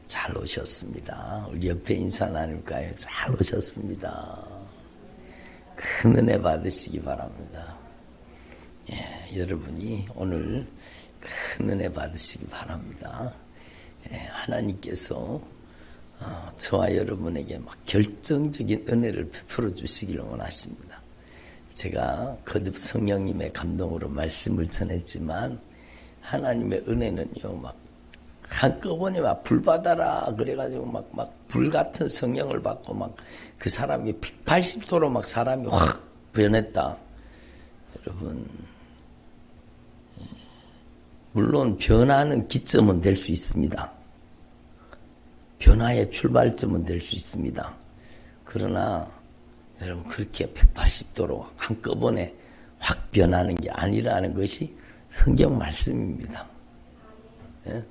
잘 오셨습니다. 우리 옆에 인사 나눌까요? 잘 오셨습니다. 큰 은혜 받으시기 바랍니다. 여러분이 오늘 큰 은혜 받으시기 바랍니다. 하나님께서 저와 여러분에게 막 결정적인 은혜를 베풀어 주시기를 원하십니다. 제가 거듭 성령님의 감동으로 말씀을 전했지만 하나님의 은혜는요, 막 한꺼번에 막 불 받아라 그래가지고 막 불 같은 성령을 받고 막 그 사람이 180도로 막 사람이 확 변했다. 여러분, 물론 변화는 기점은 될 수 있습니다. 변화의 출발점은 될 수 있습니다. 그러나 여러분, 그렇게 180도로 한꺼번에 확 변하는 게 아니라는 것이 성경 말씀입니다. 예?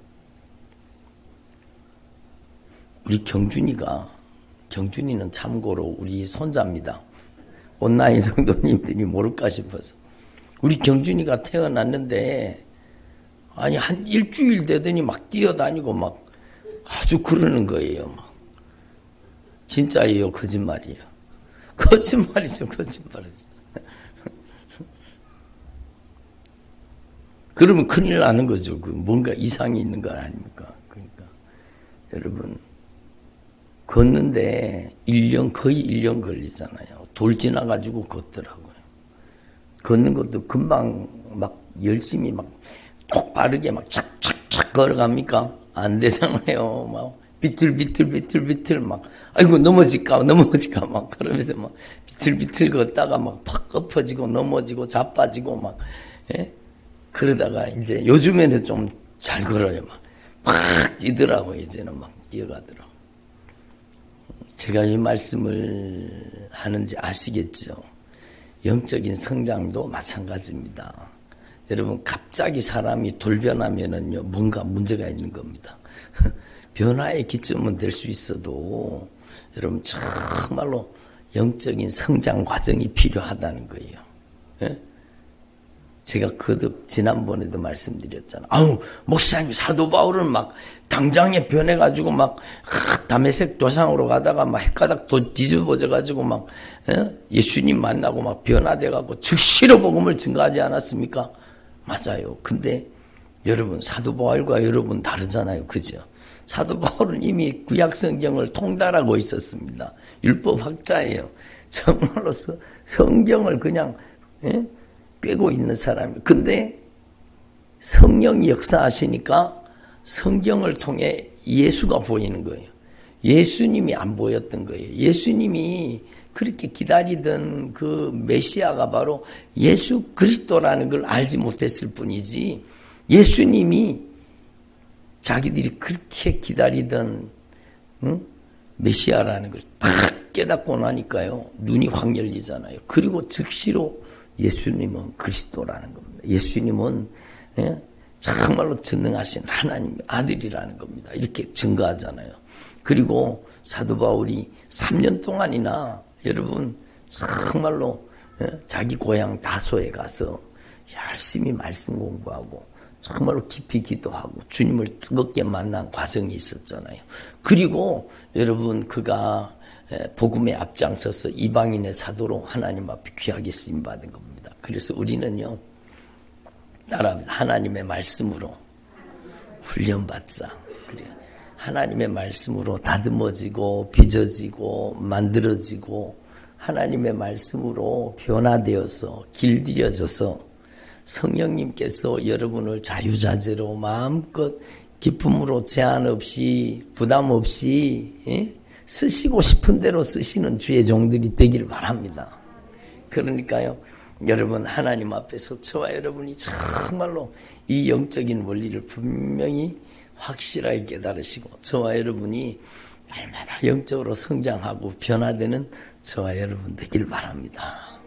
우리 경준이는 참고로 우리 손자입니다. 온라인 성도님들이 모를까 싶어서. 우리 경준이가 태어났는데, 아니, 한 일주일 되더니 막 뛰어다니고 막 아주 그러는 거예요. 막. 진짜예요, 거짓말이에요. 거짓말이죠. 그러면 큰일 나는 거죠. 뭔가 이상이 있는 거 아닙니까? 그러니까, 여러분, 걷는데 거의 1년 걸리잖아요. 돌 지나가지고 걷더라고요. 걷는 것도 금방 막 열심히 막 똑바르게 막 착착착 걸어갑니까? 안 되잖아요. 막 비틀비틀 막, 아이고, 넘어질까 막 그러면서 막 비틀비틀 걷다가 막 팍 엎어지고 넘어지고 자빠지고 막, 예? 그러다가 이제 요즘에는 좀 잘 걸어요. 막 뛰더라고요. 이제는 막 뛰어가더라고요. 제가 이 말씀을 하는지 아시겠죠? 영적인 성장도 마찬가지입니다. 여러분, 갑자기 사람이 돌변하면은요, 뭔가 문제가 있는 겁니다. 변화의 기점은 될 수 있어도, 여러분, 정말로 영적인 성장 과정이 필요하다는 거예요. 예? 제가 거듭 지난번에도 말씀드렸잖아요. 아우, 목사님, 사도 바울은 막 당장에 변해가지고 막 다메섹 도상으로 가다가 막 헷가닥 뒤집어져가지고 막 예수님 만나고 막 변화돼가고 즉시로 복음을 증거하지 않았습니까? 맞아요. 근데 여러분, 사도 바울과 여러분 다르잖아요. 그죠? 사도 바울은 이미 구약 성경을 통달하고 있었습니다. 율법학자예요. 정말로 성경을 그냥 꿰고 있는 사람이. 근데 성령이 역사하시니까 성경을 통해 예수가 보이는 거예요. 예수님이 안 보였던 거예요. 예수님이 그렇게 기다리던 그 메시아가 바로 예수 그리스도라는 걸 알지 못했을 뿐이지, 예수님이 자기들이 그렇게 기다리던 메시아라는 걸 딱 깨닫고 나니까요, 눈이 확 열리잖아요. 그리고 즉시로 예수님은 그리스도라는 겁니다. 예수님은 정말로 전능하신 하나님의 아들이라는 겁니다. 이렇게 증거하잖아요. 그리고 사도 바울이 3년 동안이나 여러분 정말로 자기 고향 다소에 가서 열심히 말씀 공부하고 정말로 깊이 기도하고 주님을 뜨겁게 만난 과정이 있었잖아요. 그리고 여러분, 그가 복음에 앞장서서 이방인의 사도로 하나님 앞에 귀하게 쓰임받은 겁니다. 그래서 우리는요, 하나님의 말씀으로 훈련받자. 그래요. 하나님의 말씀으로 다듬어지고 빚어지고 만들어지고 하나님의 말씀으로 변화되어서 길들여져서 성령님께서 여러분을 자유자재로 마음껏 기쁨으로 제한 없이 부담 없이 쓰시고 싶은 대로 쓰시는 주의 종들이 되기를 바랍니다. 그러니까요, 여러분, 하나님 앞에서 저와 여러분이 정말로 이 영적인 원리를 분명히 확실하게 깨달으시고 저와 여러분이 날마다 영적으로 성장하고 변화되는 저와 여러분 되길 바랍니다.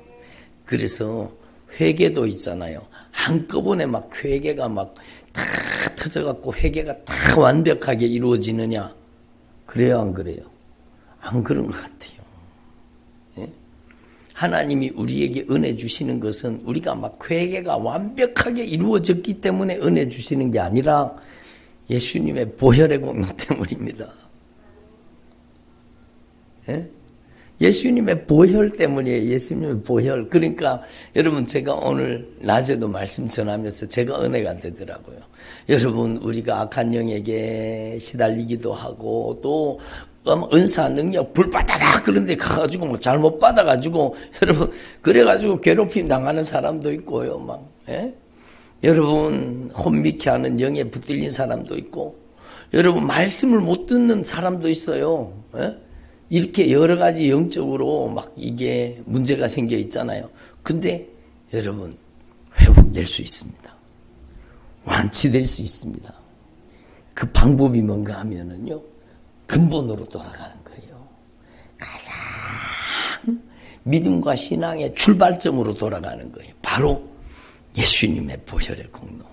그래서 회개도 있잖아요. 한꺼번에 막 회개가 막 다 터져갖고 회개가 다 완벽하게 이루어지느냐? 그래요, 안 그래요? 안 그런 것 같아요. 예? 하나님이 우리에게 은혜 주시는 것은 우리가 막 회개가 완벽하게 이루어졌기 때문에 은혜 주시는 게 아니라 예수님의 보혈의 공로 때문입니다. 예? 예수님의 보혈 때문이에요. 예수님의 보혈. 그러니까 여러분 제가 오늘 낮에도 말씀 전하면서 제가 은혜가 되더라고요. 여러분 우리가 악한 영에게 시달리기도 하고 또 은사 능력 불바다라 그런 데 가가지고 뭐 잘못 받아가지고 여러분 그래가지고 괴롭힘 당하는 사람도 있고요. 막 예? 여러분 혼미케 하는 영에 붙들린 사람도 있고 여러분 말씀을 못 듣는 사람도 있어요. 예? 이렇게 여러 가지 영적으로 막 이게 문제가 생겨 있잖아요. 근데 여러분 회복될 수 있습니다. 완치될 수 있습니다. 그 방법이 뭔가 하면은요. 근본으로 돌아가는 거예요. 가장 믿음과 신앙의 출발점으로 돌아가는 거예요. 바로 예수님의 보혈의 공로.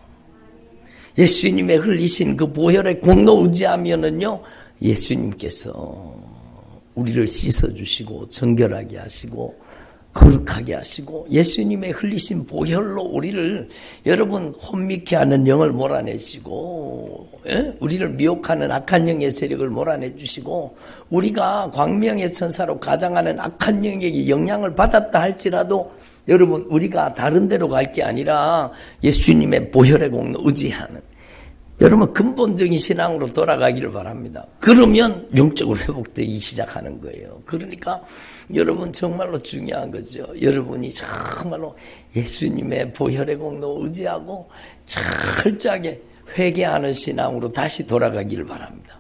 예수님의 흘리신 그 보혈의 공로 의지하면은요. 예수님께서 우리를 씻어주시고 정결하게 하시고 거룩하게 하시고 예수님의 흘리신 보혈로 우리를 여러분 혼미케 하는 영을 몰아내시고 우리를 미혹하는 악한 영의 세력을 몰아내주시고 우리가 광명의 천사로 가장하는 악한 영에게 영향을 받았다 할지라도 여러분 우리가 다른 데로 갈 게 아니라 예수님의 보혈의 공로 의지하는 여러분 근본적인 신앙으로 돌아가기를 바랍니다. 그러면 영적으로 회복되기 시작하는 거예요. 그러니까 여러분 정말로 중요한 거죠. 여러분이 정말로 예수님의 보혈의 공로 의지하고 철저하게 회개하는 신앙으로 다시 돌아가기를 바랍니다.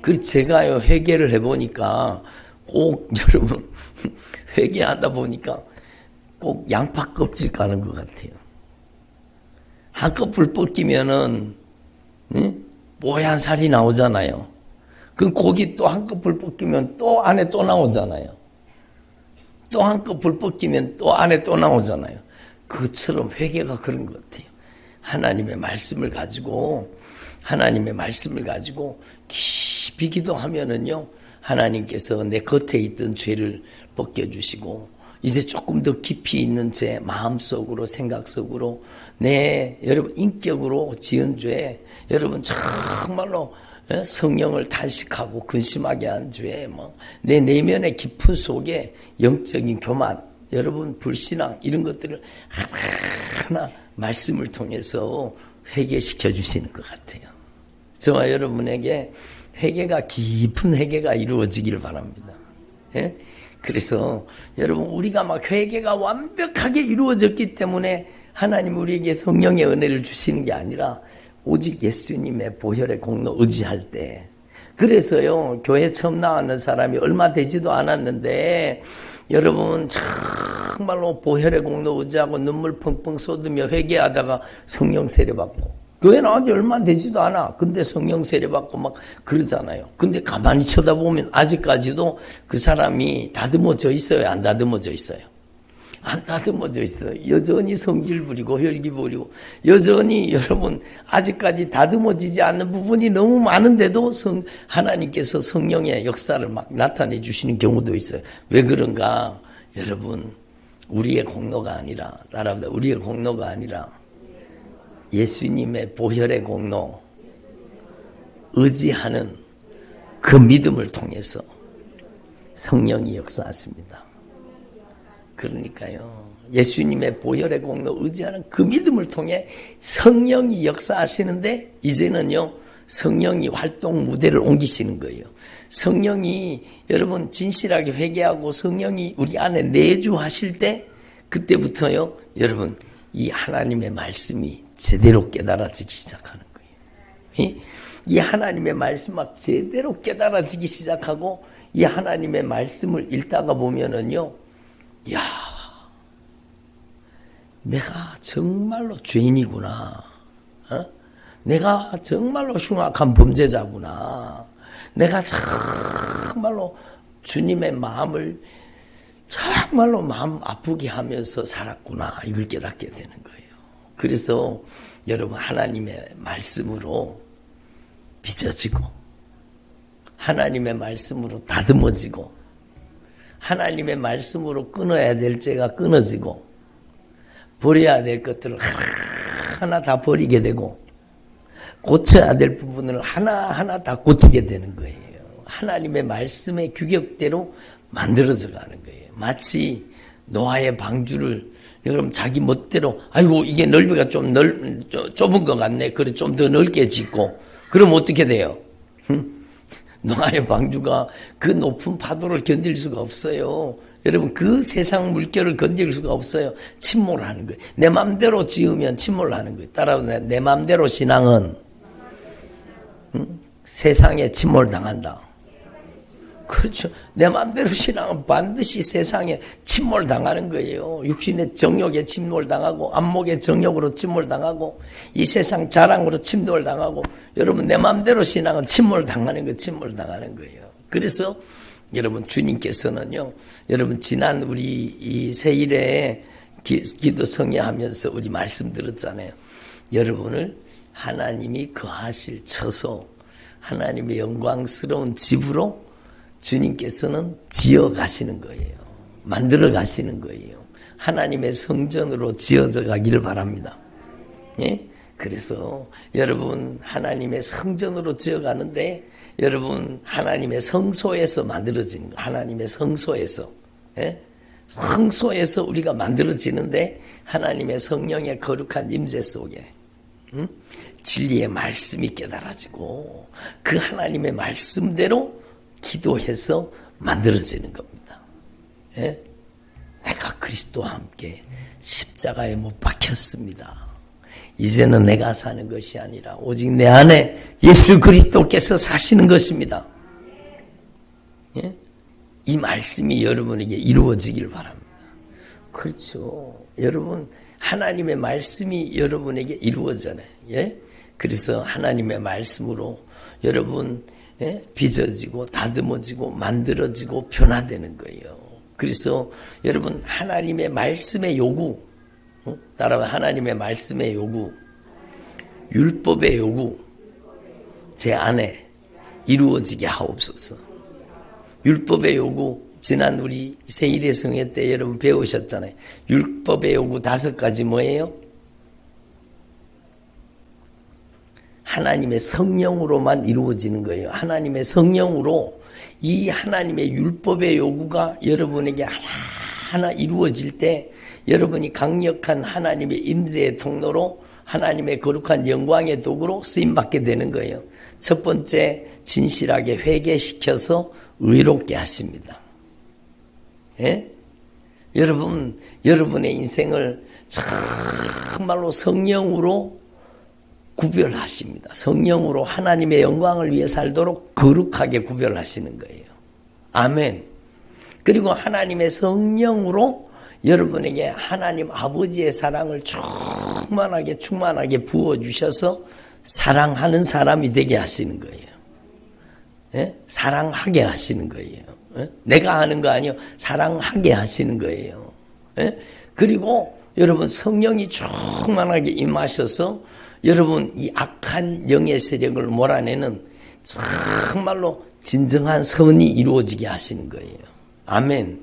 그 제가요 회개를 해보니까 꼭 여러분 회개하다 보니까 꼭 양파 껍질 까는 것 같아요. 한꺼풀 벗기면은 뽀얀 살이 나오잖아요. 그 고기 또 한꺼풀 벗기면 또 안에 또 나오잖아요. 또 한꺼풀 벗기면 또 안에 또 나오잖아요. 그것처럼 회개가 그런 것 같아요. 하나님의 말씀을 가지고 깊이 기도하면은요, 하나님께서 내 겉에 있던 죄를 벗겨주시고, 이제 조금 더 깊이 있는 제 마음속으로 생각 속으로 내 여러분 인격으로 지은 죄 여러분 정말로 성령을 탄식하고 근심하게 한 죄 내 내면의 깊은 속에 영적인 교만 여러분 불신앙 이런 것들을 하나하나 말씀을 통해서 회개시켜 주시는 것 같아요. 저와 여러분에게 회개가 깊은 회개가 이루어지기를 바랍니다. 예? 그래서 여러분 우리가 막 회개가 완벽하게 이루어졌기 때문에 하나님 우리에게 성령의 은혜를 주시는 게 아니라 오직 예수님의 보혈의 공로 의지할 때 그래서요 교회 처음 나왔는 사람이 얼마 되지도 않았는데 여러분 정말로 보혈의 공로 의지하고 눈물 펑펑 쏟으며 회개하다가 성령 세례받고 교회 나온 지 얼마 되지도 않아. 근데 성령 세례받고 막 그러잖아요. 근데 가만히 쳐다보면 아직까지도 그 사람이 다듬어져 있어요? 안 다듬어져 있어요? 안 다듬어져 있어요. 여전히 성질 부리고 혈기 부리고 여전히 여러분 아직까지 다듬어지지 않는 부분이 너무 많은데도 하나님께서 성령의 역사를 막 나타내 주시는 경우도 있어요. 왜 그런가? 여러분 우리의 공로가 아니라 따라합니다. 우리의 공로가 아니라 예수님의 보혈의 공로 의지하는 그 믿음을 통해서 성령이 역사하십니다. 그러니까요 예수님의 보혈의 공로 의지하는 그 믿음을 통해 성령이 역사하시는데 이제는요 성령이 활동 무대를 옮기시는 거예요. 성령이 여러분 진실하게 회개하고 성령이 우리 안에 내주하실 때 그때부터요 여러분 이 하나님의 말씀이 제대로 깨달아지기 시작하는 거예요. 이 하나님의 말씀 막 제대로 깨달아지기 시작하고 이 하나님의 말씀을 읽다가 보면은요, 야, 내가 정말로 죄인이구나. 내가 정말로 흉악한 범죄자구나. 내가 정말로 주님의 마음을 정말로 마음 아프게 하면서 살았구나. 이걸 깨닫게 되는 거예요. 그래서 여러분 하나님의 말씀으로 빚어지고 하나님의 말씀으로 다듬어지고 하나님의 말씀으로 끊어야 될 죄가 끊어지고 버려야 될 것들을 하나 다 버리게 되고 고쳐야 될 부분을 하나하나 다 고치게 되는 거예요. 하나님의 말씀의 규격대로 만들어져 가는 거예요. 마치 노아의 방주를 여러분 자기 멋대로 아이고 이게 넓이가 좀 좁은 것 같네. 그래 좀 더 넓게 짓고 그럼 어떻게 돼요? 노아의 방주가 그 높은 파도를 견딜 수가 없어요. 여러분 그 세상 물결을 견딜 수가 없어요. 침몰하는 거예요. 내 맘대로 지으면 침몰하는 거예요. 따라서 내 맘대로 신앙은 세상에 침몰당한다. 그렇죠. 내 맘대로 신앙은 반드시 세상에 침몰당하는 거예요. 육신의 정욕에 침몰당하고 안목의 정욕으로 침몰당하고 이 세상 자랑으로 침몰당하고 여러분 내 맘대로 신앙은 침몰당하는 거예요. 그래서 여러분 주님께서는요. 여러분 지난 우리 이 세일에 기도 성회하면서 우리 말씀 들었잖아요. 여러분을 하나님이 거하실 처소 하나님의 영광스러운 집으로 주님께서는 지어 가시는 거예요. 만들어 가시는 거예요. 하나님의 성전으로 지어져 가기를 바랍니다. 예? 그래서 여러분 하나님의 성전으로 지어 가는데 여러분 하나님의 성소에서 만들어지는 거. 하나님의 성소에서. 예? 성소에서 우리가 만들어지는데 하나님의 성령의 거룩한 임재 속에 진리의 말씀이 깨달아지고 그 하나님의 말씀대로 기도해서 만들어지는 겁니다. 예? 내가 그리스도와 함께 십자가에 못 박혔습니다. 이제는 내가 사는 것이 아니라 오직 내 안에 예수 그리스도께서 사시는 것입니다. 예? 이 말씀이 여러분에게 이루어지길 바랍니다. 그렇죠. 여러분 하나님의 말씀이 여러분에게 이루어져요. 예? 그래서 하나님의 말씀으로 여러분 빚어지고 다듬어지고 만들어지고 변화되는 거예요. 그래서 여러분 하나님의 말씀의 요구 따라와 하나님의 말씀의 요구 율법의 요구 제 안에 이루어지게 하옵소서. 율법의 요구 지난 우리 세일의 성회 때 여러분 배우셨잖아요. 율법의 요구 5가지 뭐예요? 하나님의 성령으로만 이루어지는 거예요. 하나님의 성령으로 이 하나님의 율법의 요구가 여러분에게 하나하나 이루어질 때 여러분이 강력한 하나님의 임재의 통로로 하나님의 거룩한 영광의 도구로 쓰임받게 되는 거예요. 첫 번째 진실하게 회개시켜서 의롭게 하십니다. 예? 여러분의 인생을 정말로 성령으로 구별하십니다. 성령으로 하나님의 영광을 위해 살도록 거룩하게 구별하시는 거예요. 아멘. 그리고 하나님의 성령으로 여러분에게 하나님 아버지의 사랑을 충만하게 부어주셔서 사랑하는 사람이 되게 하시는 거예요. 예? 사랑하게 하시는 거예요. 예? 내가 하는 거 아니요. 사랑하게 하시는 거예요. 예? 그리고 여러분 성령이 충만하게 임하셔서 여러분 이 악한 영의 세력을 몰아내는 정말로 진정한 선이 이루어지게 하시는 거예요. 아멘.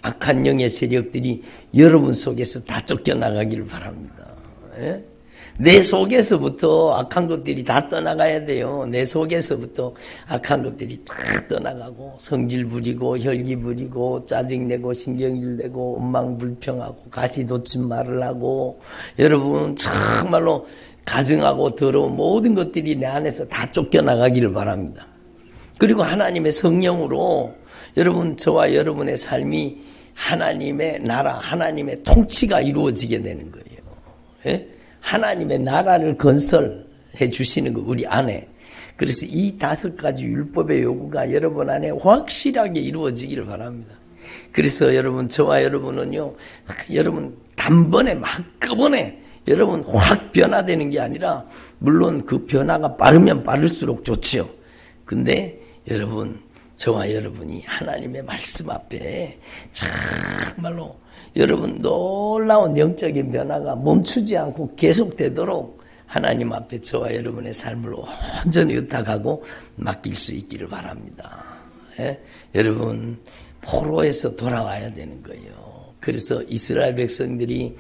악한 영의 세력들이 여러분 속에서 다 쫓겨나가기를 바랍니다. 예? 내 속에서부터 악한 것들이 다 떠나가야 돼요. 내 속에서부터 악한 것들이 다 떠나가고 성질 부리고 혈기 부리고 짜증내고 신경질 내고 원망불평하고 가시돋친 말을 하고 여러분 정말로 가증하고 더러운 모든 것들이 내 안에서 다 쫓겨나가기를 바랍니다. 그리고 하나님의 성령으로 여러분 저와 여러분의 삶이 하나님의 나라 하나님의 통치가 이루어지게 되는 거예요. 예? 하나님의 나라를 건설해 주시는 거 우리 안에. 그래서 이 5가지 율법의 요구가 여러분 안에 확실하게 이루어지기를 바랍니다. 그래서 여러분 저와 여러분은요 여러분 단번에 한꺼번에 여러분 확 변화되는 게 아니라 물론 그 변화가 빠르면 빠를수록 좋지요. 근데 여러분 저와 여러분이 하나님의 말씀 앞에 정말로 여러분 놀라운 영적인 변화가 멈추지 않고 계속되도록 하나님 앞에 저와 여러분의 삶을 온전히 의탁하고 맡길 수 있기를 바랍니다. 예? 여러분 포로에서 돌아와야 되는 거예요. 그래서 이스라엘 백성들이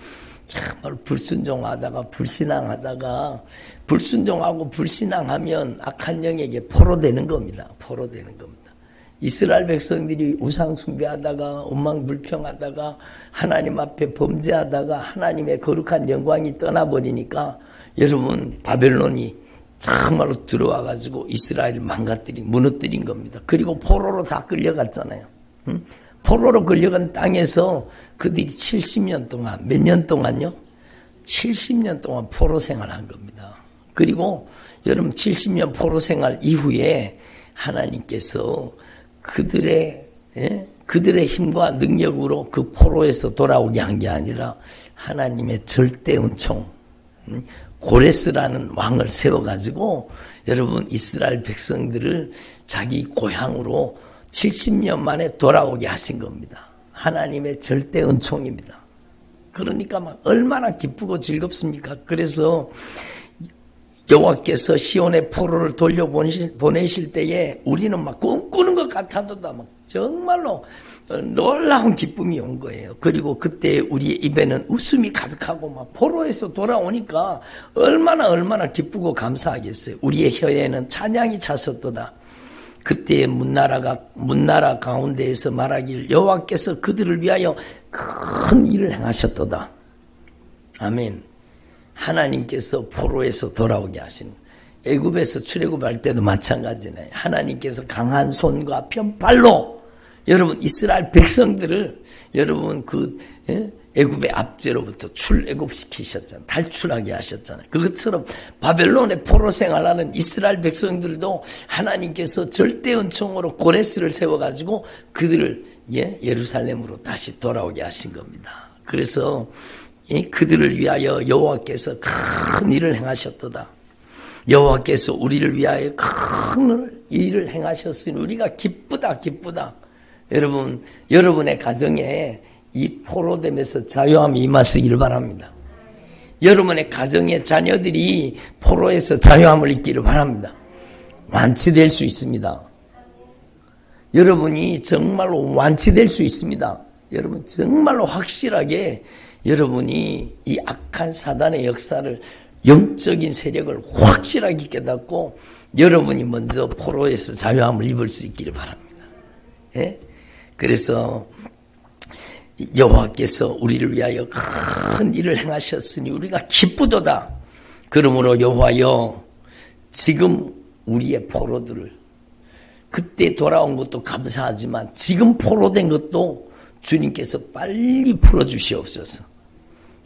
정말 불순종하다가 불신앙하다가 불순종하고 불신앙하면 악한 영에게 포로되는 겁니다. 포로되는 겁니다. 이스라엘 백성들이 우상 숭배하다가 원망불평하다가 하나님 앞에 범죄하다가 하나님의 거룩한 영광이 떠나버리니까 여러분 바벨론이 정말로 들어와 가지고 이스라엘을 망가뜨린 무너뜨린 겁니다. 그리고 포로로 다 끌려갔잖아요. 응? 포로로 끌려간 땅에서 그들이 70년 동안 몇 년 동안요? 70년 동안 포로 생활한 겁니다. 그리고 여러분 70년 포로 생활 이후에 하나님께서 그들의 힘과 능력으로 그 포로에서 돌아오게 한 게 아니라 하나님의 절대 은총 고레스라는 왕을 세워가지고 여러분 이스라엘 백성들을 자기 고향으로 70년 만에 돌아오게 하신 겁니다. 하나님의 절대 은총입니다. 그러니까 막 얼마나 기쁘고 즐겁습니까? 그래서 여호와께서 시온의 포로를 돌려보내실 때에 우리는 막 꿈꾸는 것 같아도 막 정말로 놀라운 기쁨이 온 거예요. 그리고 그때 우리의 입에는 웃음이 가득하고 막 포로에서 돌아오니까 얼마나 기쁘고 감사하겠어요. 우리의 혀에는 찬양이 찼었도다. 그때의 문나라 가운데에서 말하길 여호와께서 그들을 위하여 큰 일을 행하셨도다. 아멘. 하나님께서 포로에서 돌아오게 하신 애굽에서 출애굽할 때도 마찬가지네. 하나님께서 강한 손과 편팔로 여러분 이스라엘 백성들을 여러분 애굽의 압제로부터 출애굽시키셨잖아요. 탈출하게 하셨잖아요. 그것처럼 바벨론의 포로 생활하는 이스라엘 백성들도 하나님께서 절대 은총으로 고레스를 세워가지고 그들을 예루살렘으로 다시 돌아오게 하신 겁니다. 그래서 그들을 위하여 여호와께서 큰 일을 행하셨도다. 여호와께서 우리를 위하여 큰 일을 행하셨으니 우리가 기쁘다. 여러분, 여러분의 가정에 이 포로됨에서 자유함이 임하시기를 바랍니다. 여러분의 가정의 자녀들이 포로에서 자유함을 입기를 바랍니다. 완치될 수 있습니다. 여러분이 정말로 완치될 수 있습니다. 여러분 정말로 확실하게 여러분이 이 악한 사단의 역사를 영적인 세력을 확실하게 깨닫고 여러분이 먼저 포로에서 자유함을 입을 수 있기를 바랍니다. 예? 그래서 여호와께서 우리를 위하여 큰 일을 행하셨으니 우리가 기쁘도다. 그러므로 여호와여 지금 우리의 포로들을 그때 돌아온 것도 감사하지만 지금 포로된 것도 주님께서 빨리 풀어주시옵소서.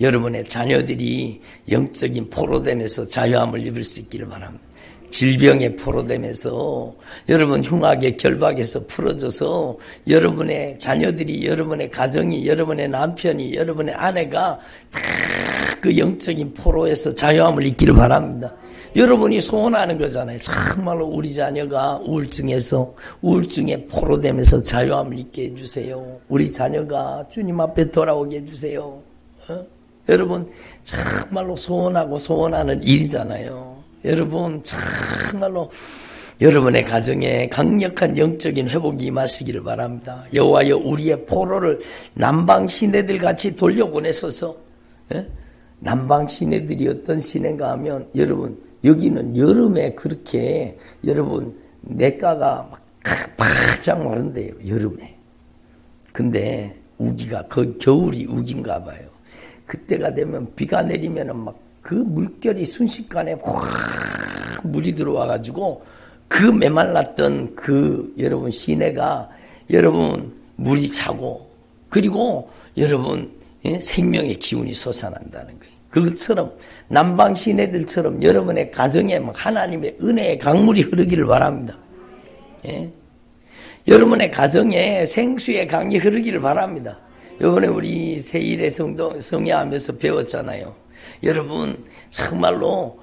여러분의 자녀들이 영적인 포로됨에서 자유함을 입을 수 있기를 바랍니다. 질병의 포로됨에서 여러분 흉악의 결박에서 풀어져서 여러분의 자녀들이 여러분의 가정이 여러분의 남편이 여러분의 아내가 다 그 영적인 포로에서 자유함을 입기를 바랍니다. 여러분이 소원하는 거잖아요. 정말로 우리 자녀가 우울증에 포로되면서 자유함을 입게 해주세요. 우리 자녀가 주님 앞에 돌아오게 해주세요. 여러분 정말로 소원하는 일이잖아요. 여러분 정말로 여러분의 가정에 강력한 영적인 회복이 임하시기를 바랍니다. 여호와여 우리의 포로를 남방 시내들 같이 돌려보내소서. 남방 시내들이 어떤 시내인가 하면 여러분 여기는 여름에 그렇게 여러분 내과가 막 바짝 마른대요. 여름에. 근데 우기가 겨울이 우기인가 봐요. 그때가 되면 비가 내리면은 막 그 물결이 순식간에 확 물이 들어와 가지고 그 메말랐던 그 여러분 시내가 여러분 물이 차고 그리고 여러분 생명의 기운이 솟아난다는 거예요. 그것처럼 남방 시내들처럼 여러분의 가정에 막 하나님의 은혜의 강물이 흐르기를 바랍니다. 예? 여러분의 가정에 생수의 강이 흐르기를 바랍니다. 이번에 우리 세일의 성야하면서 배웠잖아요. 여러분 정말로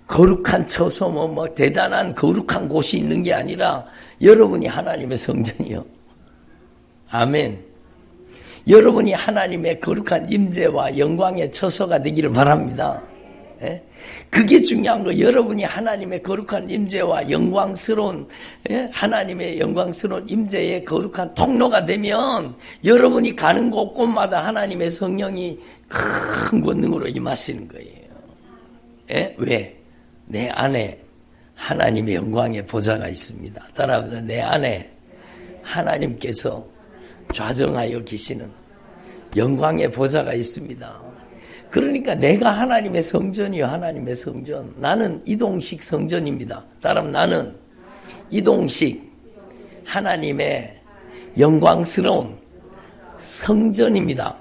거룩한 처소 뭐 대단한 거룩한 곳이 있는 게 아니라 여러분이 하나님의 성전이요. 아멘. 여러분이 하나님의 거룩한 임재와 영광의 처소가 되기를 바랍니다. 그게 중요한 거예요. 여러분이 하나님의 거룩한 임재와 영광스러운, 하나님의 영광스러운 임재의 거룩한 통로가 되면 여러분이 가는 곳곳마다 하나님의 성령이 큰 권능으로 임하시는 거예요. 왜? 내 안에 하나님의 영광의 보좌가 있습니다. 따라합니다. 내 안에 하나님께서 좌정하여 계시는 영광의 보좌가 있습니다. 그러니까 내가 하나님의 성전이요, 하나님의 성전. 나는 이동식 성전입니다. 따라하면 나는 이동식 하나님의 영광스러운 성전입니다.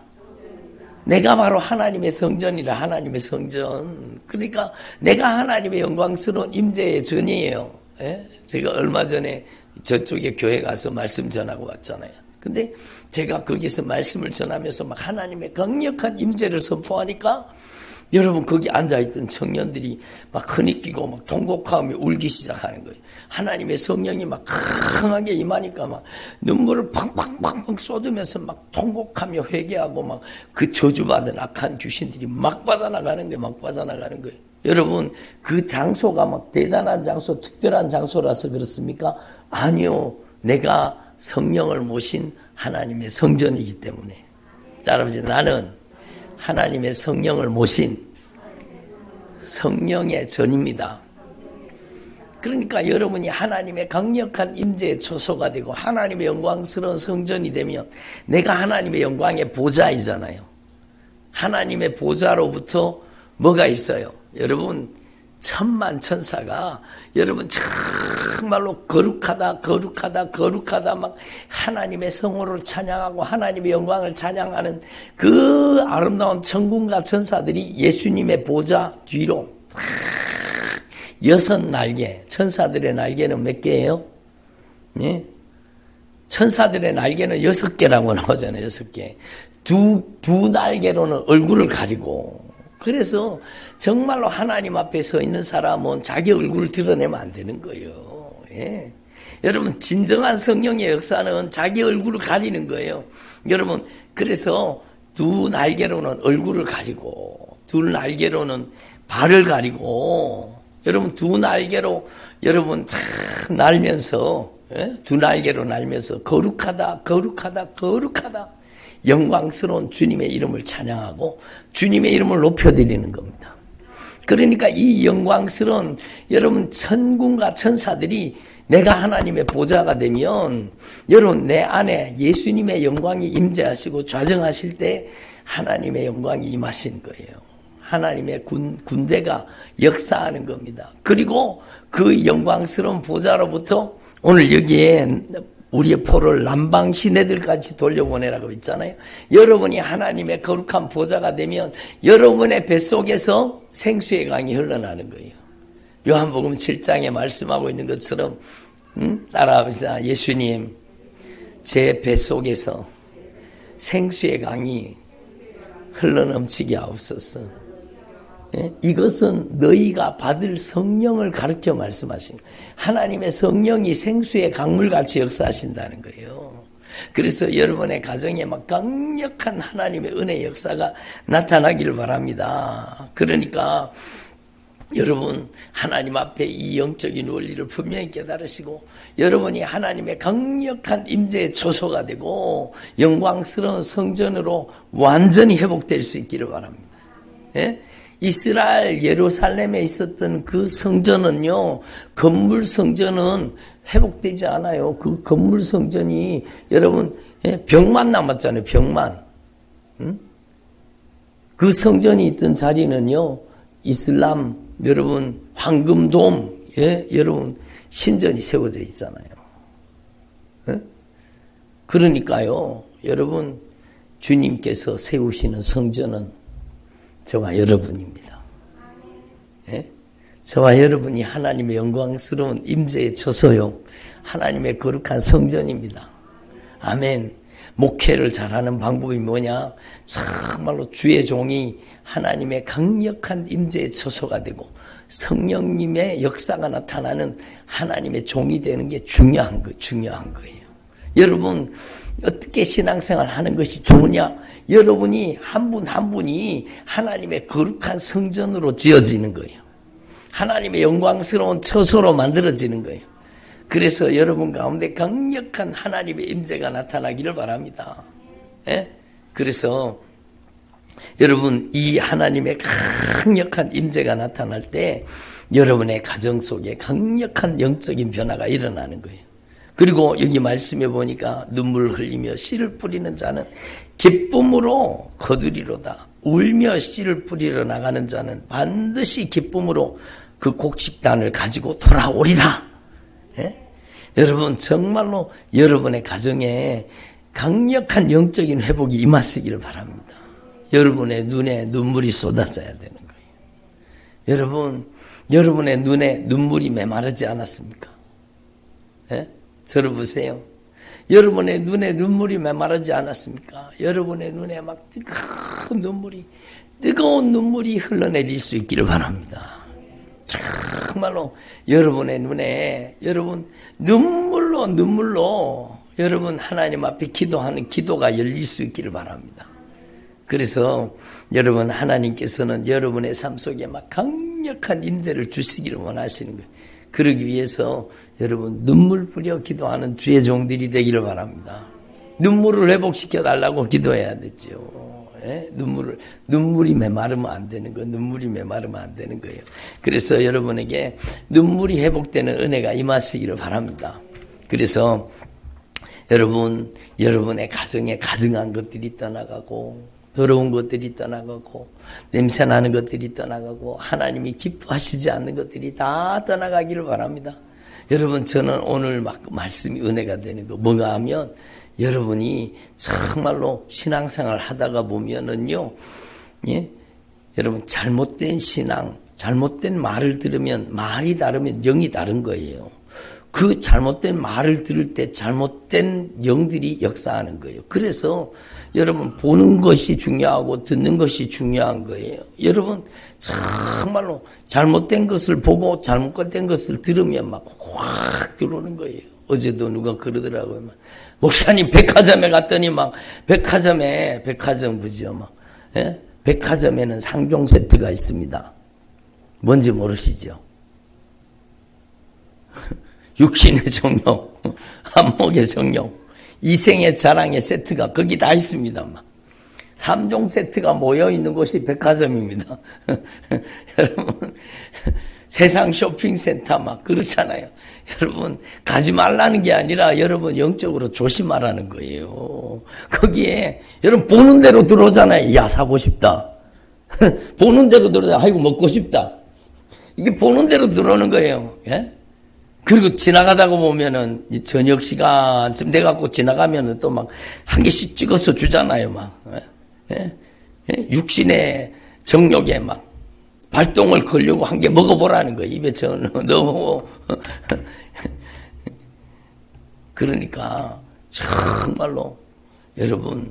내가 바로 하나님의 성전이라, 하나님의 성전. 그러니까 내가 하나님의 영광스러운 임재의 전이에요. 제가 얼마 전에 저쪽에 교회 가서 말씀 전하고 왔잖아요. 근데 제가 거기서 말씀을 전하면서 막 하나님의 강력한 임재를 선포하니까 여러분 거기 앉아있던 청년들이 막 흐느끼고 막 통곡하며 울기 시작하는 거예요. 하나님의 성령이 막 강하게 임하니까 막 눈물을 팡팡팡팡 쏟으면서 막 통곡하며 회개하고 막 그 저주받은 악한 귀신들이 막 빠져나가는 거예요. 막 빠져나가는 거예요. 여러분 그 장소가 막 대단한 장소, 특별한 장소라서 그렇습니까? 아니요. 내가 성령을 모신 하나님의 성전이기 때문에. 따라서 나는 하나님의 성령을 모신 성령의 전입니다. 그러니까 여러분이 하나님의 강력한 임재의 초소가 되고 하나님의 영광스러운 성전이 되면 내가 하나님의 영광의 보좌이잖아요. 하나님의 보좌로부터 뭐가 있어요? 여러분 천만 천사가 여러분 정말로 거룩하다 막 하나님의 성호를 찬양하고 하나님의 영광을 찬양하는 그 아름다운 천군과 천사들이 예수님의 보좌 뒤로 6날개, 천사들의 날개는 몇 개예요? 예? 천사들의 날개는 6개라고 나오잖아요. 6개. 두 날개로는 얼굴을 가리고, 그래서 정말로 하나님 앞에 서 있는 사람은 자기 얼굴을 드러내면 안 되는 거예요. 예. 여러분 진정한 성령의 역사는 자기 얼굴을 가리는 거예요. 여러분 그래서 두 날개로는 얼굴을 가리고 두 날개로는 발을 가리고 여러분 두 날개로 여러분 참 날면서 두 날개로 날면서 거룩하다 영광스러운 주님의 이름을 찬양하고 주님의 이름을 높여드리는 겁니다. 그러니까 이 영광스러운 여러분 천군과 천사들이 내가 하나님의 보좌가 되면 여러분 내 안에 예수님의 영광이 임재하시고 좌정하실 때 하나님의 영광이 임하신 거예요. 하나님의 군대가 역사하는 겁니다. 그리고 그 영광스러운 보좌로부터 오늘 여기에 우리의 포를 남방 시내들까지 돌려보내라고 있잖아요. 여러분이 하나님의 거룩한 보좌가 되면 여러분의 뱃속에서 생수의 강이 흘러나는 거예요. 요한복음 7장에 말씀하고 있는 것처럼 따라합시다. 예수님 제 뱃속에서 생수의 강이 흘러넘치게 하옵소서. 이것은 너희가 받을 성령을 가르쳐 말씀하신 거예요. 하나님의 성령이 생수의 강물같이 역사하신다는 거예요. 그래서 여러분의 가정에 막 강력한 하나님의 은혜의 역사가 나타나기를 바랍니다. 그러니까 여러분 하나님 앞에 이 영적인 원리를 분명히 깨달으시고 여러분이 하나님의 강력한 임재의 초소가 되고 영광스러운 성전으로 완전히 회복될 수 있기를 바랍니다. 이스라엘 예루살렘에 있었던 그 성전은요, 건물 성전은 회복되지 않아요. 그 건물 성전이 여러분 벽만 남았잖아요. 벽만. 그 성전이 있던 자리는요, 이슬람 여러분 황금돔 여러분 신전이 세워져 있잖아요. 그러니까요, 여러분 주님께서 세우시는 성전은 저와 여러분입니다. 저와 여러분이 하나님의 영광스러운 임재의 처소요, 하나님의 거룩한 성전입니다. 아멘. 목회를 잘하는 방법이 뭐냐? 정말로 주의 종이 하나님의 강력한 임재의 처소가 되고 성령님의 역사가 나타나는 하나님의 종이 되는 게 중요한 거예요. 여러분 어떻게 신앙생활 하는 것이 좋으냐? 여러분이 한 분 한 분이 하나님의 거룩한 성전으로 지어지는 거예요. 하나님의 영광스러운 처소로 만들어지는 거예요. 그래서 여러분 가운데 강력한 하나님의 임재가 나타나기를 바랍니다. 예? 그래서 여러분 이 하나님의 강력한 임재가 나타날 때 여러분의 가정 속에 강력한 영적인 변화가 일어나는 거예요. 그리고 여기 말씀해 보니까 눈물 흘리며 씨를 뿌리는 자는 기쁨으로 거두리로다. 울며 씨를 뿌리러 나가는 자는 반드시 기쁨으로 그 곡식단을 가지고 돌아오리라. 예? 여러분 정말로 여러분의 가정에 강력한 영적인 회복이 임하시기를 바랍니다. 여러분의 눈에 눈물이 쏟아져야 되는 거예요. 여러분의 눈에 눈물이 메마르지 않았습니까? 예? 저를 보세요. 여러분의 눈에 눈물이 메마르지 않았습니까? 여러분의 눈에 막 뜨거운 눈물이 흘러내릴 수 있기를 바랍니다. 정말로 여러분의 눈에 여러분 눈물로 여러분 하나님 앞에 기도하는 기도가 열릴 수 있기를 바랍니다. 그래서 여러분 하나님께서는 여러분의 삶 속에 막 강력한 임재를 주시기를 원하시는 거예요. 그러기 위해서 여러분 눈물 뿌려 기도하는 주의 종들이 되기를 바랍니다. 눈물을 회복시켜 달라고 기도해야 되죠. 예? 눈물이 메마르면 안 되는 거예요. 눈물이 메마르면 안 되는 거예요. 그래서 여러분에게 눈물이 회복되는 은혜가 임하시기를 바랍니다. 그래서 여러분의 가정에 가증한 것들이 떠나가고 더러운 것들이 떠나가고 냄새나는 것들이 떠나가고 하나님이 기뻐하시지 않는 것들이 다 떠나가기를 바랍니다. 여러분 저는 오늘 말씀이 은혜가 되는 거 뭐가 하면 여러분이 정말로 신앙생활 하다가 보면은요, 예? 여러분 잘못된 신앙, 잘못된 말을 들으면 말이 다르면 영이 다른 거예요. 그 잘못된 말을 들을 때 잘못된 영들이 역사하는 거예요. 그래서 여러분 보는 것이 중요하고 듣는 것이 중요한 거예요. 여러분 정말로 잘못된 것을 보고 잘못된 것을 들으면 막 확 들어오는 거예요. 어제도 누가 그러더라고요. 목사님 백화점에 갔더니 막 백화점 그죠? 막 예? 백화점에는 상종 세트가 있습니다. 뭔지 모르시죠? 육신의 정욕, 한목의 정욕, 이생의 자랑의 세트가 거기 다 있습니다. 3종 세트가 모여있는 곳이 백화점입니다. 여러분 세상 쇼핑센터 막 그렇잖아요. 여러분 가지 말라는 게 아니라 여러분 영적으로 조심하라는 거예요. 거기에 여러분 보는 대로 들어오잖아요. 야 사고 싶다. 보는 대로 들어오잖아요. 아이고 먹고 싶다. 이게 보는 대로 들어오는 거예요. 예? 그리고 지나가다가 보면은 저녁 시간쯤 돼갖고 지나가면은 또 막 한 개씩 찍어서 주잖아요. 막 예? 예? 육신의 정욕에 막 발동을 걸려고 한 개 먹어보라는 거예요. 입에 넣어보고. 그러니까 정말로 여러분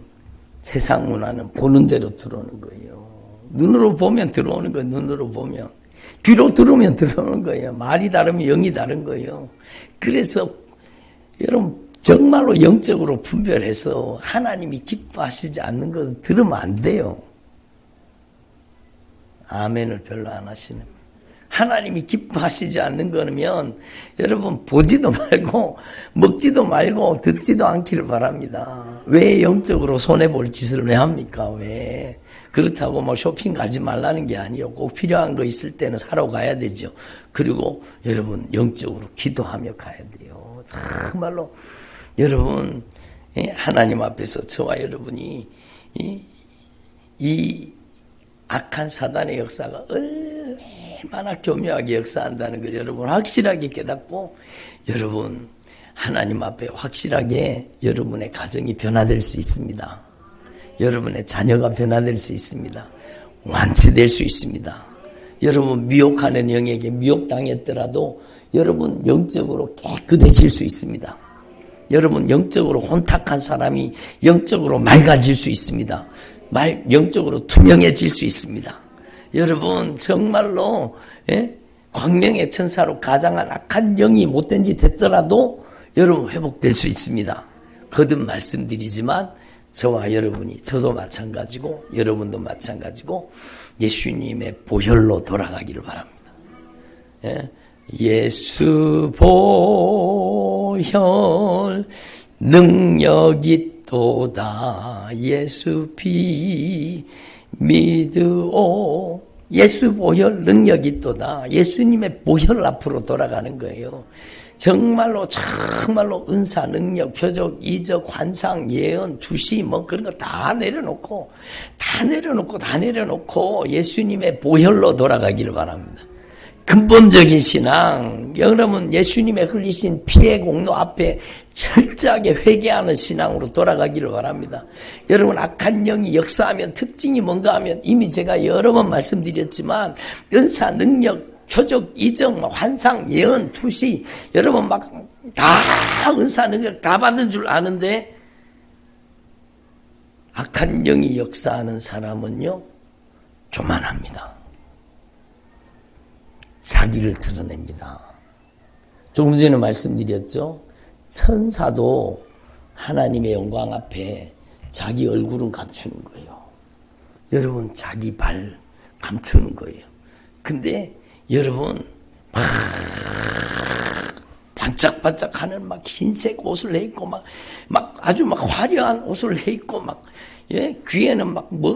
세상 문화는 보는 대로 들어오는 거예요. 눈으로 보면 들어오는 거예요. 눈으로 보면. 귀로 들으면 들어오는 거예요. 말이 다르면 영이 다른 거예요. 그래서 여러분 정말로 영적으로 분별해서 하나님이 기뻐하시지 않는 것을 들으면 안 돼요. 아멘을 별로 안 하시는. 하나님이 기뻐하시지 않는 거면 여러분 보지도 말고 먹지도 말고 듣지도 않기를 바랍니다. 왜 영적으로 손해볼 짓을 왜 합니까? 왜? 그렇다고 뭐 쇼핑 가지 말라는 게 아니에요. 꼭 필요한 거 있을 때는 사러 가야 되죠. 그리고 여러분 영적으로 기도하며 가야 돼요. 정말로 여러분 하나님 앞에서 저와 여러분이 이 악한 사단의 역사가 얼마나 교묘하게 역사한다는 걸 여러분 확실하게 깨닫고 여러분 하나님 앞에 확실하게 여러분의 가정이 변화될 수 있습니다. 여러분의 자녀가 변화될 수 있습니다. 완치될 수 있습니다. 여러분 미혹하는 영에게 미혹당했더라도 여러분 영적으로 깨끗해질 수 있습니다. 여러분 영적으로 혼탁한 사람이 영적으로 맑아질 수 있습니다. 영적으로 투명해질 수 있습니다. 여러분 정말로 광명의 천사로 가장한 악한 영이 못된 짓 했더라도 여러분 회복될 수 있습니다. 거듭 말씀드리지만 저와 여러분이, 저도 마찬가지고 여러분도 마찬가지고 예수님의 보혈로 돌아가기를 바랍니다. 예수 보혈 능력이 또다 예수 피 믿으오. 예수 보혈 능력이 또다. 예수님의 보혈 앞으로 돌아가는 거예요. 정말로 은사, 능력, 표적, 이적, 환상, 예언, 두시 뭐 그런 거 다 내려놓고 예수님의 보혈로 돌아가기를 바랍니다. 근본적인 신앙, 여러분 예수님의 흘리신 피의 공로 앞에 철저하게 회개하는 신앙으로 돌아가기를 바랍니다. 여러분 악한 영이 역사하면 특징이 뭔가 하면 이미 제가 여러 번 말씀드렸지만 은사, 능력, 표적, 이적, 환상, 예언, 투시 여러분 막 다 은사, 능력 다 받은 줄 아는데 악한 영이 역사하는 사람은요 교만합니다. 자기를 드러냅니다. 조금 전에 말씀드렸죠. 천사도 하나님의 영광 앞에 자기 얼굴은 감추는 거예요. 여러분 자기 발 감추는 거예요. 근데 여러분 막 반짝반짝하는 막 흰색 옷을 해입고 막 아주 막 화려한 옷을 해입고 막 귀에는 막 뭐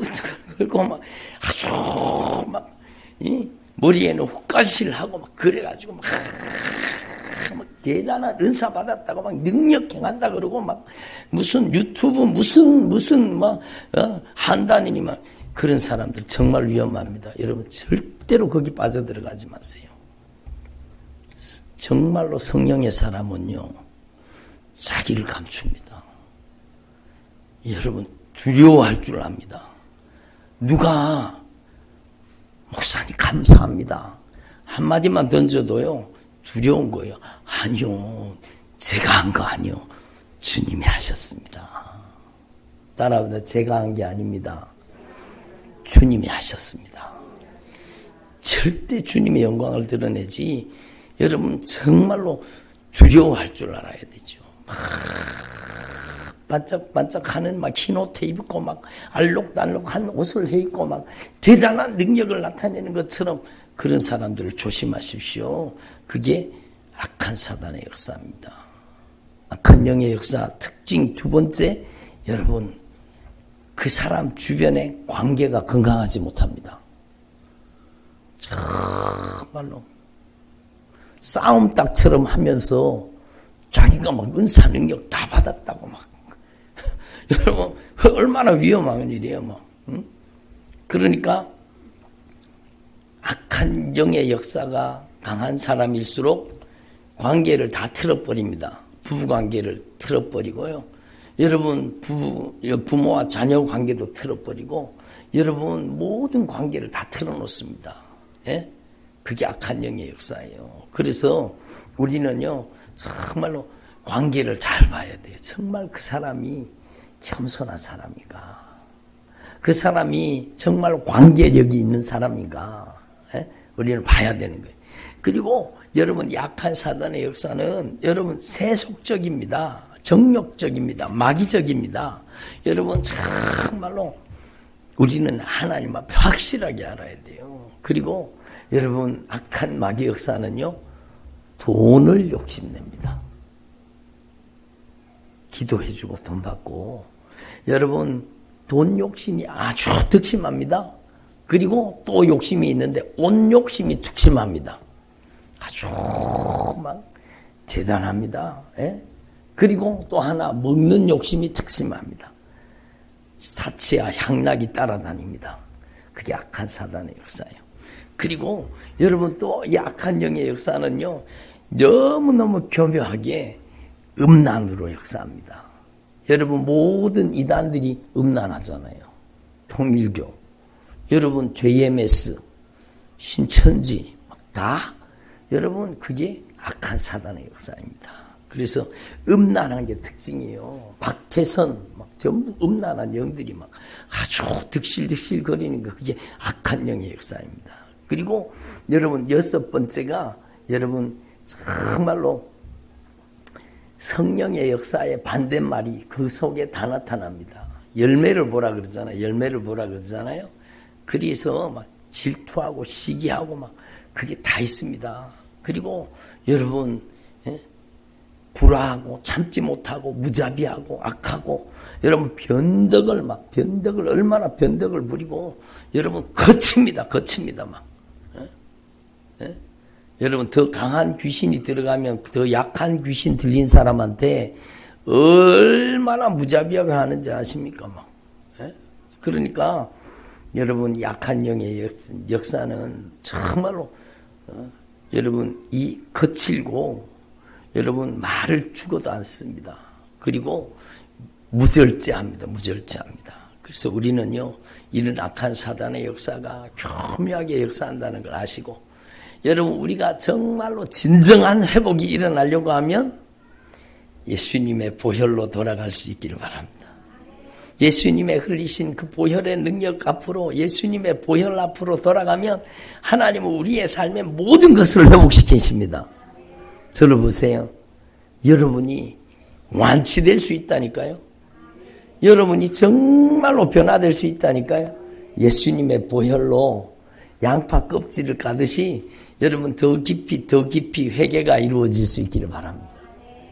걸고 막 아주 막 머리에는 훅가시를 하고 막 그래가지고 막 대단한 은사 받았다고 막 능력 행한다 그러고 막 무슨 유튜브 무슨 막 한다니니 막 그런 사람들 정말 위험합니다. 여러분 절대로 거기 빠져들어가지 마세요. 정말로 성령의 사람은요 자기를 감춥니다. 여러분 두려워할 줄 압니다. 누가 목사님 감사합니다 한마디만 던져도요 두려운 거예요. 아니요 제가 한 거 아니요 주님이 하셨습니다. 따라합니다. 제가 한 게 아닙니다. 주님이 하셨습니다. 절대 주님의 영광을 드러내지 여러분 정말로 두려워할 줄 알아야 되죠. 막 반짝반짝하는 막 흰 옷 입고 막 알록달록한 옷을 해 입고 막 대단한 능력을 나타내는 것처럼 그런 사람들을 조심하십시오. 그게 악한 사단의 역사입니다. 악한 영의 역사 특징 두 번째, 여러분 그 사람 주변의 관계가 건강하지 못합니다. 정말로 싸움닭처럼 하면서 자기가 막 은사 능력 다 받았다고 막 여러분 얼마나 위험한 일이에요. 막. 그러니까 악한 영의 역사가 강한 사람일수록 관계를 다 틀어버립니다. 부부관계를 틀어버리고요. 여러분 부모와 자녀 관계도 틀어버리고 여러분 모든 관계를 다 틀어놓습니다. 예? 그게 악한 영의 역사예요. 그래서 우리는요 정말로 관계를 잘 봐야 돼요. 정말 그 사람이 겸손한 사람인가, 그 사람이 정말 관계력이 있는 사람인가, 우리는 봐야 되는 거예요. 그리고 여러분 약한 사단의 역사는 여러분 세속적입니다. 정욕적입니다. 마귀적입니다. 여러분 정말로 우리는 하나님 앞에 확실하게 알아야 돼요. 그리고 여러분 악한 마귀 역사는요 돈을 욕심냅니다. 기도해주고 돈 받고 여러분 돈 욕심이 아주 득심합니다. 그리고 또 욕심이 있는데 옷 욕심이 득심합니다. 아주 막 대단합니다. 예? 그리고 또 하나 먹는 욕심이 특심합니다. 사치와 향락이 따라다닙니다. 그게 악한 사단의 역사예요. 그리고 여러분 또 이 악한 영의 역사는요 너무너무 교묘하게 음란으로 역사합니다. 여러분 모든 이단들이 음란하잖아요. 통일교, 여러분 JMS, 신천지 다 여러분 그게 악한 사단의 역사입니다. 그래서 음란한 게 특징이에요. 박태선 막 전부 음란한 영들이 막 아주 득실득실 거리는 거 그게 악한 영의 역사입니다. 그리고 여러분 여섯 번째가 여러분 정말로 성령의 역사의 반대말이 그 속에 다 나타납니다. 열매를 보라 그러잖아요. 열매를 보라 그러잖아요. 그래서 막 질투하고 시기하고 막 그게 다 있습니다. 그리고 여러분 불화하고 참지 못하고 무자비하고 악하고 여러분 변덕을 얼마나 변덕을 부리고 여러분 거칩니다. 막. 여러분 더 강한 귀신이 들어가면 더 약한 귀신 들린 사람한테 얼마나 무자비하게 하는지 아십니까? 막. 그러니까 여러분 약한 영의 역사는 정말로 여러분 이 거칠고 여러분 말을 죽어도 않습니다. 그리고 무절제합니다. 그래서 우리는요 이런 악한 사단의 역사가 교묘하게 역사한다는 걸 아시고 여러분 우리가 정말로 진정한 회복이 일어나려고 하면 예수님의 보혈로 돌아갈 수 있기를 바랍니다. 예수님의 흘리신 그 보혈의 능력 앞으로 예수님의 보혈 앞으로 돌아가면 하나님은 우리의 삶의 모든 것을 회복시키십니다. 저를 보세요. 여러분이 완치될 수 있다니까요. 여러분이 정말로 변화될 수 있다니까요. 예수님의 보혈로 양파 껍질을 까듯이 여러분 더 깊이 회개가 이루어질 수 있기를 바랍니다.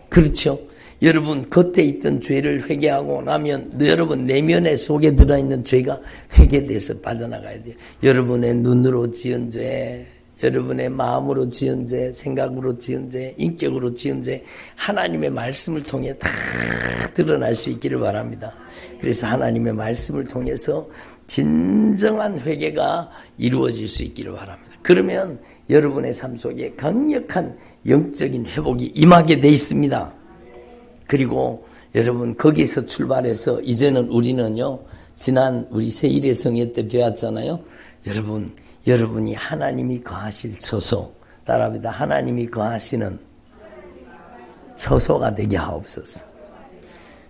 그렇죠? 여러분 겉에 있던 죄를 회개하고 나면 여러분 내면의 속에 들어있는 죄가 회개돼서 빠져나가야 돼요. 여러분의 눈으로 지은 죄, 여러분의 마음으로 지은 죄, 생각으로 지은 죄, 인격으로 지은 죄 하나님의 말씀을 통해 다 드러날 수 있기를 바랍니다. 그래서 하나님의 말씀을 통해서 진정한 회개가 이루어질 수 있기를 바랍니다. 그러면 여러분의 삶 속에 강력한 영적인 회복이 임하게 돼 있습니다. 그리고 여러분 거기서 출발해서 이제는 우리는요 지난 우리 세일의 성회 때 배웠잖아요. 여러분이 하나님이 거하실 처소 따라합니다. 하나님이 거하시는 처소가 되게 하옵소서.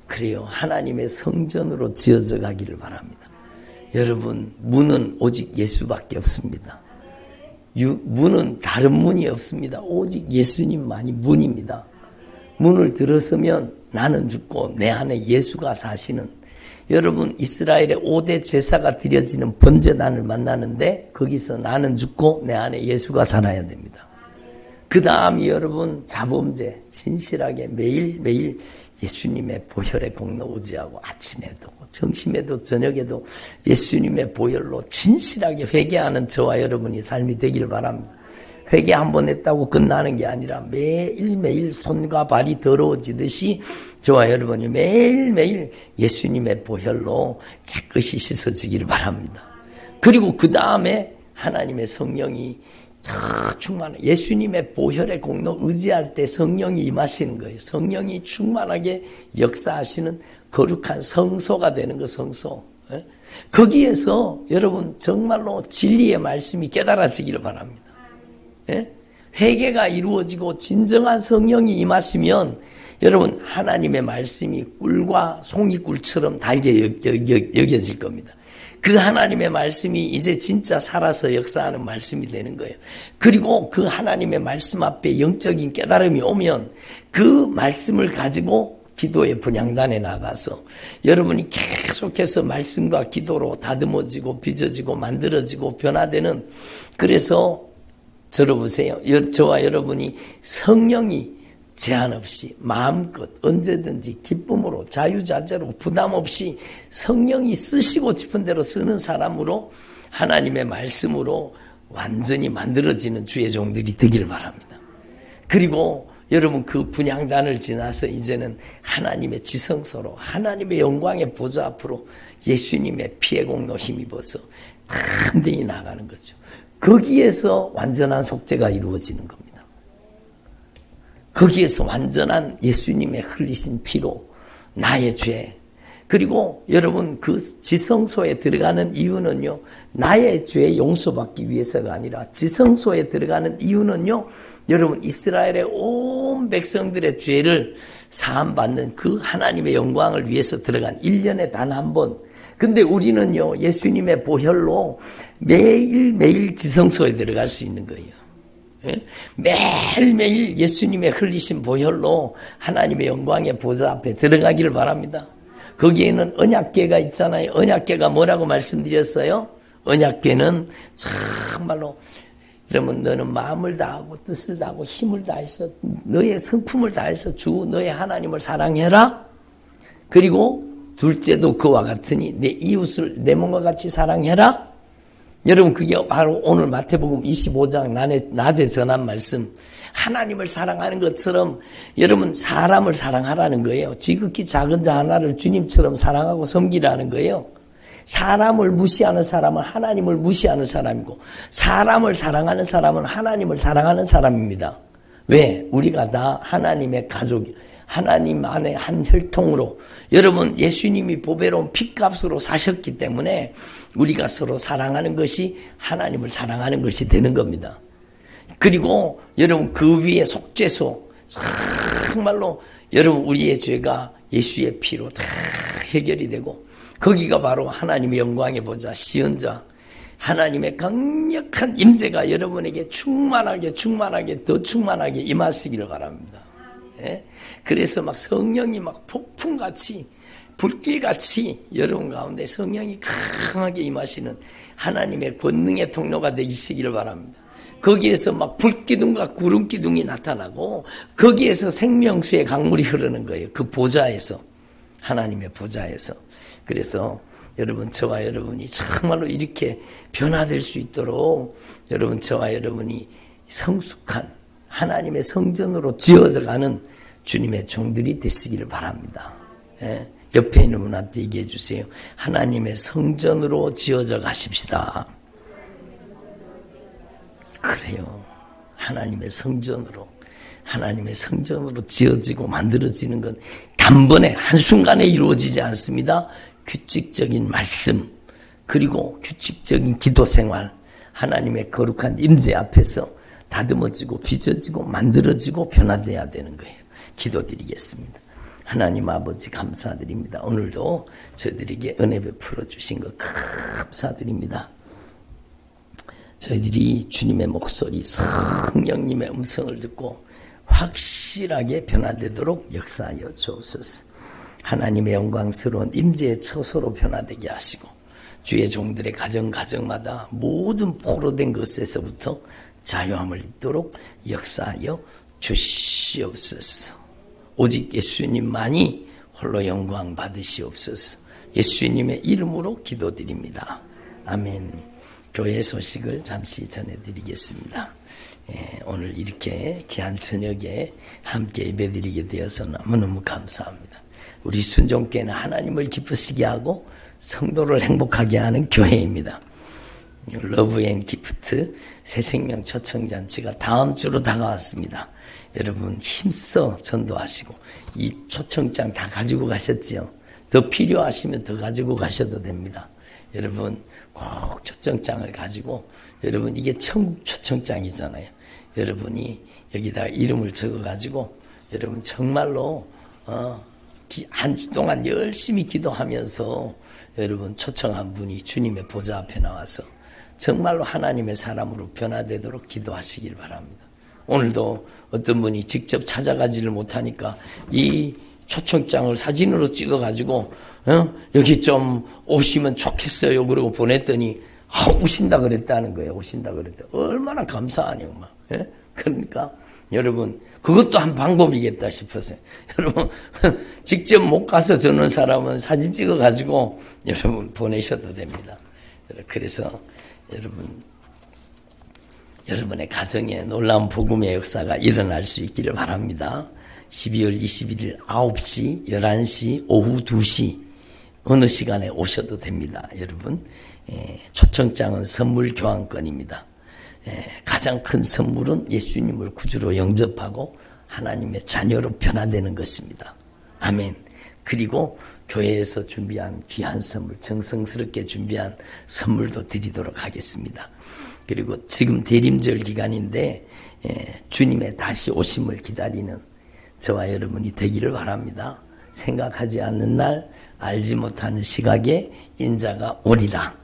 그래요. 하나님의 성전으로 지어져 가기를 바랍니다. 여러분 문은 오직 예수밖에 없습니다. 문은 다른 문이 없습니다. 오직 예수님만이 문입니다. 문을 들어서면 나는 죽고 내 안에 예수가 사시는 여러분 이스라엘의 5대 제사가 드려지는 번제단을 만나는데 거기서 나는 죽고 내 안에 예수가 살아야 됩니다. 그 다음이 여러분 자범죄 진실하게 매일매일 예수님의 보혈의 공로 의지하고 아침에도 점심에도 저녁에도 예수님의 보혈로 진실하게 회개하는 저와 여러분이 삶이 되기를 바랍니다. 회개 한 번 했다고 끝나는 게 아니라 매일매일 손과 발이 더러워지듯이 저와 여러분이 매일매일 예수님의 보혈로 깨끗이 씻어지기를 바랍니다. 그리고 그 다음에 하나님의 성령이 다 충만해. 예수님의 보혈의 공로 의지할 때 성령이 임하시는 거예요. 성령이 충만하게 역사하시는 거룩한 성소가 되는 거 성소. 거기에서 여러분 정말로 진리의 말씀이 깨달아지기를 바랍니다. 회개가 이루어지고 진정한 성령이 임하시면 여러분 하나님의 말씀이 꿀과 송이꿀처럼 달게 여겨질 겁니다. 그 하나님의 말씀이 이제 진짜 살아서 역사하는 말씀이 되는 거예요. 그리고 그 하나님의 말씀 앞에 영적인 깨달음이 오면 그 말씀을 가지고 기도의 분향단에 나가서 여러분이 계속해서 말씀과 기도로 다듬어지고 빚어지고 만들어지고 변화되는 그래서 들어보세요. 저와 여러분이 성령이 제한 없이 마음껏 언제든지 기쁨으로 자유자재로 부담 없이 성령이 쓰시고 싶은 대로 쓰는 사람으로 하나님의 말씀으로 완전히 만들어지는 주의 종들이 되기를 바랍니다. 그리고 여러분 그 분향단을 지나서 이제는 하나님의 지성소로 하나님의 영광의 보좌 앞으로 예수님의 피의 공로 힘입어서 담대히 나가는 거죠. 거기에서 완전한 속죄가 이루어지는 겁니다. 거기에서 완전한 예수님의 흘리신 피로 나의 죄 그리고 여러분 그 지성소에 들어가는 이유는요 나의 죄 용서받기 위해서가 아니라 지성소에 들어가는 이유는요 여러분 이스라엘의 온 백성들의 죄를 사함받는 그 하나님의 영광을 위해서 들어간 1년에 단 한 번. 근데 우리는요 예수님의 보혈로 매일매일 지성소에 들어갈 수 있는 거예요. 예? 매일매일 예수님의 흘리신 보혈로 하나님의 영광의 보좌 앞에 들어가기를 바랍니다. 거기에는 언약궤가 있잖아요. 언약궤가 뭐라고 말씀드렸어요? 언약궤는 정말로 그러면 너는 마음을 다하고 뜻을 다하고 힘을 다해서 너의 성품을 다해서 주 너의 하나님을 사랑해라. 그리고 둘째도 그와 같으니 내 이웃을 내 몸과 같이 사랑해라. 여러분 그게 바로 오늘 마태복음 25장 낮에 전한 말씀, 하나님을 사랑하는 것처럼 여러분 사람을 사랑하라는 거예요. 지극히 작은 자 하나를 주님처럼 사랑하고 섬기라는 거예요. 사람을 무시하는 사람은 하나님을 무시하는 사람이고, 사람을 사랑하는 사람은 하나님을 사랑하는 사람입니다. 왜? 우리가 다 하나님의 가족이, 하나님 안에 한 혈통으로, 여러분 예수님이 보배로운 핏값으로 사셨기 때문에 우리가 서로 사랑하는 것이 하나님을 사랑하는 것이 되는 겁니다. 그리고 여러분 그 위에 속죄소, 정말로 여러분 우리의 죄가 예수의 피로 다 해결이 되고, 거기가 바로 하나님의 영광의 보좌 시언자, 하나님의 강력한 임재가 여러분에게 충만하게 더 충만하게 임하시기를 바랍니다. 예? 그래서 막 성령이 막 폭풍같이 불길같이 여러분 가운데 성령이 강하게 임하시는 하나님의 권능의 통로가 되시기를 바랍니다. 거기에서 막 불기둥과 구름기둥이 나타나고 거기에서 생명수의 강물이 흐르는 거예요. 그 보좌에서, 하나님의 보좌에서. 그래서 여러분 저와 여러분이 정말로 이렇게 변화될 수 있도록 여러분 저와 여러분이 성숙한 하나님의 성전으로 지어져가는 주님의 종들이 되시기를 바랍니다. 예? 옆에 있는 분한테 얘기해 주세요. 하나님의 성전으로 지어져 가십시다. 그래요. 하나님의 성전으로 지어지고 만들어지는 건 단번에 한순간에 이루어지지 않습니다. 규칙적인 말씀, 그리고 규칙적인 기도 생활, 하나님의 거룩한 임재 앞에서 다듬어지고 빚어지고 만들어지고 변화돼야 되는 거예요. 기도드리겠습니다. 하나님 아버지 감사드립니다. 오늘도 저희들에게 은혜 베풀어 주신 것 감사드립니다. 저희들이 주님의 목소리, 성령님의 음성을 듣고 확실하게 변화되도록 역사하여 주옵소서. 하나님의 영광스러운 임재의 처소로 변화되게 하시고 주의 종들의 가정마다 모든 포로된 것에서부터 자유함을 입도록 역사하여 주시옵소서. 오직 예수님만이 홀로 영광 받으시옵소서. 예수님의 이름으로 기도드립니다. 아멘. 교회 소식을 잠시 전해드리겠습니다. 오늘 이렇게 귀한 저녁에 함께 예배드리게 되어서 너무너무 감사합니다. 우리 순종교회는 하나님을 기쁘시게 하고 성도를 행복하게 하는 교회입니다. 러브 앤 기프트 새생명 초청잔치가 다음 주로 다가왔습니다. 여러분 힘써 전도하시고 이 초청장 다 가지고 가셨지요? 더 필요하시면 더 가지고 가셔도 됩니다. 여러분 꼭 초청장을 가지고, 여러분 이게 천국 초청장이잖아요. 여러분이 여기다 이름을 적어가지고 여러분 정말로 한 주 동안 열심히 기도하면서 여러분 초청한 분이 주님의 보좌 앞에 나와서 정말로 하나님의 사람으로 변화되도록 기도하시길 바랍니다. 오늘도 어떤 분이 직접 찾아가지를 못하니까 이 초청장을 사진으로 찍어가지고 여기 좀 오시면 좋겠어요. 그러고 보냈더니 오신다 그랬다는 거예요. 오신다 그랬다. 얼마나 감사하냐고 막. 예? 그러니까 여러분 그것도 한 방법이겠다 싶어서요. 여러분 직접 못 가서 저는 사람은 사진 찍어가지고 여러분 보내셔도 됩니다. 그래서 여러분의 가정에 놀라운 복음의 역사가 일어날 수 있기를 바랍니다. 12월 21일 9시, 11시, 오후 2시 어느 시간에 오셔도 됩니다. 여러분 초청장은 선물 교환권입니다. 가장 큰 선물은 예수님을 구주로 영접하고 하나님의 자녀로 변화되는 것입니다. 아멘. 그리고 교회에서 준비한 귀한 선물, 정성스럽게 준비한 선물도 드리도록 하겠습니다. 그리고 지금 대림절 기간인데 주님의 다시 오심을 기다리는 저와 여러분이 되기를 바랍니다. 생각하지 않는 날, 알지 못하는 시각에 인자가 오리라.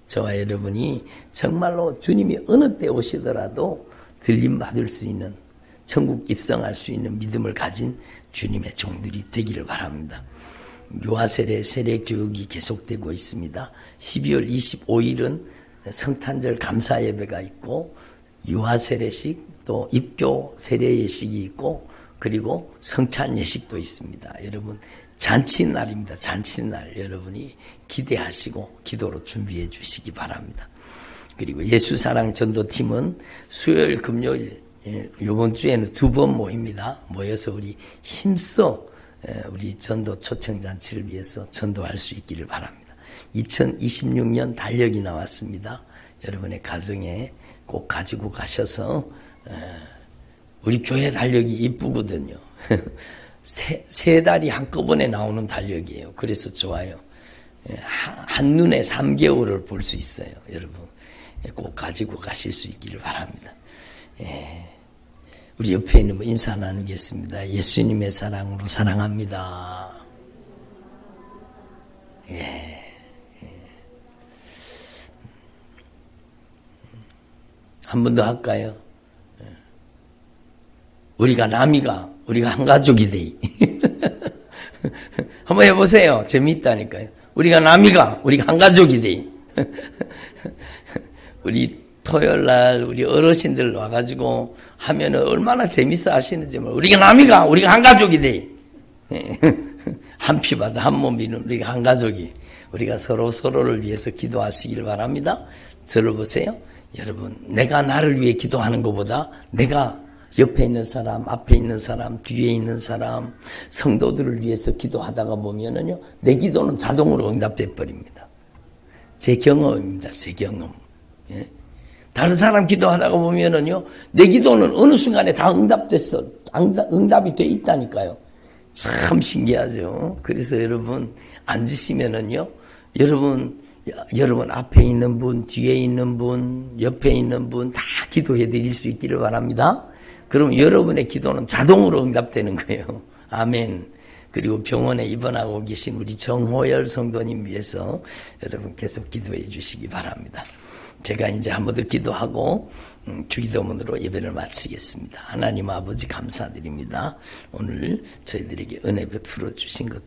저와 여러분이 정말로 주님이 어느 때 오시더라도 들림 받을 수 있는, 천국 입성할 수 있는 믿음을 가진 주님의 종들이 되기를 바랍니다. 유아세례 세례 교육이 계속되고 있습니다. 12월 25일은 성탄절 감사 예배가 있고 유아세례식 또 입교 세례 예식이 있고 그리고 성찬 예식도 있습니다. 여러분 잔치날입니다. 잔치날 여러분이 기대하시고 기도로 준비해 주시기 바랍니다. 그리고 예수사랑 전도팀은 수요일 금요일 이번 주에는 2번 모입니다. 모여서 우리 힘써 우리 전도 초청잔치를 위해서 전도할 수 있기를 바랍니다. 2026년 달력이 나왔습니다. 여러분의 가정에 꼭 가지고 가셔서 우리 교회 달력이 이쁘거든요. 세 달이 한꺼번에 나오는 달력이에요. 그래서 좋아요. 한눈에 3개월을 볼 수 있어요. 여러분 꼭 가지고 가실 수 있기를 바랍니다. 우리 옆에 있는 분 인사 나누겠습니다. 예수님의 사랑으로 사랑합니다. 한 번 더 할까요? 우리가 한 가족이 돼. 한번 해보세요. 재미있다니까요. 우리가 한 가족이 돼. 우리 토요일 날 우리 어르신들 와가지고 하면은 얼마나 재밌어 하시는지 몰라. 우리가 한 가족이 돼. 한 피바다 한 몸이는 우리가 한 가족이. 우리가 서로를 위해서 기도하시길 바랍니다. 저를 보세요. 여러분, 내가 나를 위해 기도하는 것보다 내가 옆에 있는 사람, 앞에 있는 사람, 뒤에 있는 사람, 성도들을 위해서 기도하다가 보면은요, 내 기도는 자동으로 응답돼 버립니다. 제 경험입니다. 제 경험. 예? 다른 사람 기도하다가 보면은요, 내 기도는 어느 순간에 다 응답됐어. 응답이 돼 있다니까요. 참 신기하죠. 그래서 여러분, 앉으시면은요, 여러분 앞에 있는 분, 뒤에 있는 분, 옆에 있는 분 다 기도해 드릴 수 있기를 바랍니다. 그럼 여러분의 기도는 자동으로 응답되는 거예요. 아멘. 그리고 병원에 입원하고 계신 우리 정호열 성도님 위해서 여러분 계속 기도해 주시기 바랍니다. 제가 이제 한 번 더 기도하고 주기도문으로 예배를 마치겠습니다. 하나님 아버지 감사드립니다. 오늘 저희들에게 은혜 베풀어 주신 것